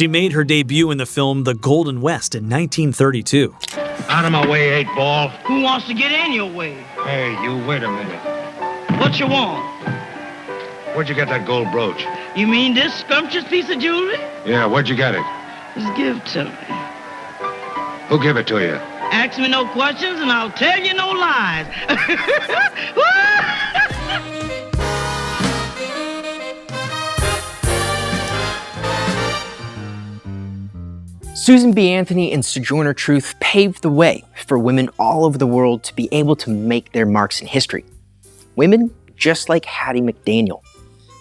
She made her debut in the film The Golden West in 1932. Out of my way, 8-ball. Who wants to get in your way? Hey, you, wait a minute. What you want? Where'd you get that gold brooch? You mean this scrumptious piece of jewelry? Yeah, where'd you get it? Just give it to me. Who gave it to you? Ask me no questions and I'll tell you no lies. Susan B. Anthony and Sojourner Truth paved the way for women all over the world to be able to make their marks in history. Women just like Hattie McDaniel.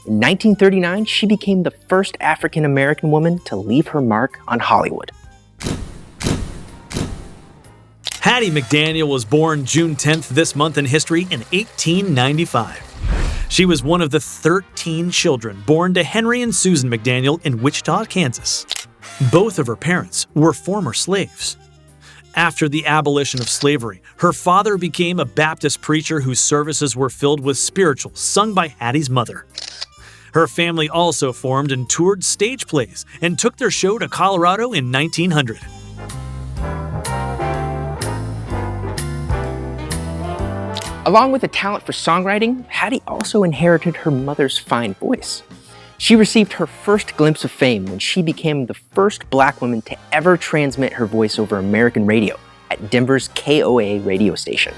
In 1939, she became the first African-American woman to leave her mark on Hollywood. Hattie McDaniel was born June 10th this month in history in 1895. She was one of the 13 children born to Henry and Susan McDaniel in Wichita, Kansas. Both of her parents were former slaves. After the abolition of slavery, her father became a Baptist preacher whose services were filled with spirituals sung by Hattie's mother. Her family also formed and toured stage plays and took their show to Colorado in 1900. Along with a talent for songwriting, Hattie also inherited her mother's fine voice. She received her first glimpse of fame when she became the first Black woman to ever transmit her voice over American radio at Denver's KOA radio station.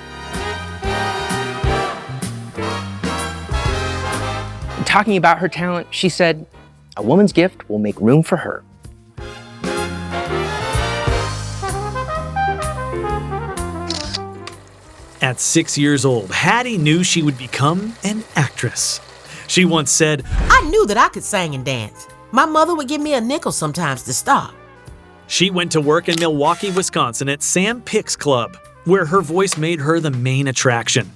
And talking about her talent, she said, "A woman's gift will make room for her." At 6 years old, Hattie knew she would become an actress. She once said, "I knew that I could sing and dance. My mother would give me a nickel sometimes to stop." She went to work in Milwaukee, Wisconsin at Sam Pick's Club, where her voice made her the main attraction.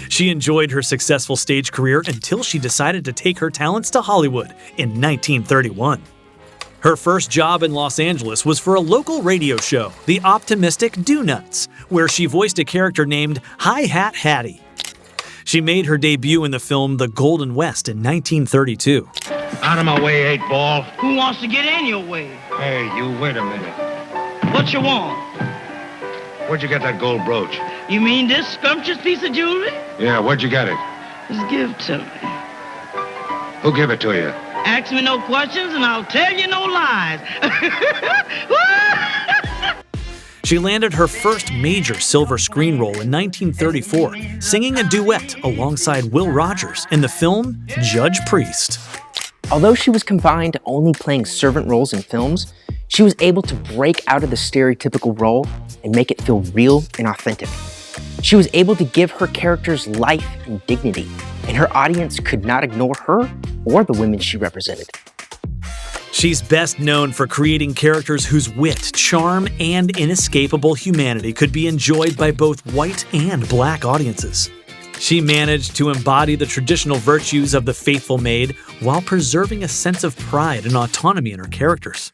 She enjoyed her successful stage career until she decided to take her talents to Hollywood in 1931. Her first job in Los Angeles was for a local radio show, The Optimistic Do-Nuts, where she voiced a character named Hi-Hat Hattie. She made her debut in the film The Golden West in 1932. Out of my way, 8-ball. Who wants to get in your way? Hey, you, wait a minute. What you want? Where'd you get that gold brooch? You mean this scrumptious piece of jewelry? Yeah, where'd you get it? Just give it to me. Who gave it to you? Ask me no questions and I'll tell you no lies. She landed her first major silver screen role in 1934, singing a duet alongside Will Rogers in the film Judge Priest. Although she was confined to only playing servant roles in films, she was able to break out of the stereotypical role and make it feel real and authentic. She was able to give her characters life and dignity, and her audience could not ignore her or the women she represented. She's best known for creating characters whose wit, charm, and inescapable humanity could be enjoyed by both white and Black audiences. She managed to embody the traditional virtues of the faithful maid while preserving a sense of pride and autonomy in her characters.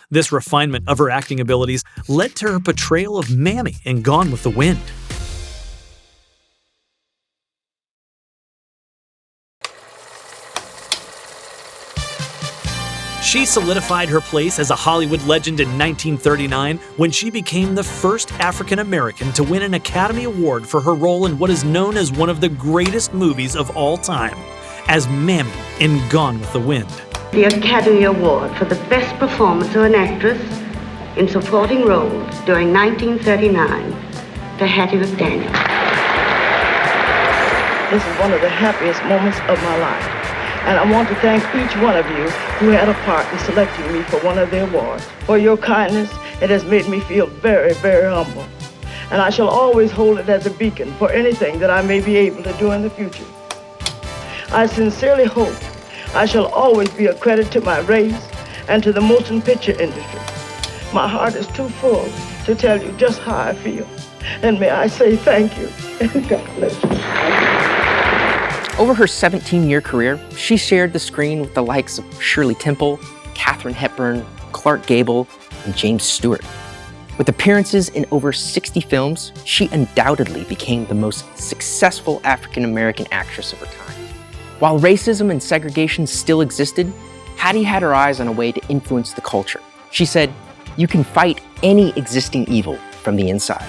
This refinement of her acting abilities led to her portrayal of Mammy in Gone with the Wind. She solidified her place as a Hollywood legend in 1939 when she became the first African American to win an Academy Award for her role in what is known as one of the greatest movies of all time, as Mammy in Gone with the Wind. The Academy Award for the Best Performance of an Actress in Supporting Roles during 1939 to Hattie McDaniel. This is one of the happiest moments of my life. And I want to thank each one of you who had a part in selecting me for one of the awards. For your kindness, it has made me feel very, very humble. And I shall always hold it as a beacon for anything that I may be able to do in the future. I sincerely hope I shall always be a credit to my race and to the motion picture industry. My heart is too full to tell you just how I feel. And may I say thank you. God bless you. Over her 17-year career, she shared the screen with the likes of Shirley Temple, Katharine Hepburn, Clark Gable, and James Stewart. With appearances in over 60 films, she undoubtedly became the most successful African-American actress of her time. While racism and segregation still existed, Hattie had her eyes on a way to influence the culture. She said, "You can fight any existing evil from the inside."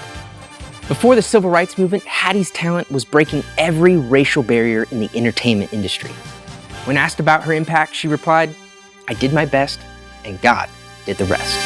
Before the Civil Rights Movement, Hattie's talent was breaking every racial barrier in the entertainment industry. When asked about her impact, she replied, "I did my best, and God did the rest."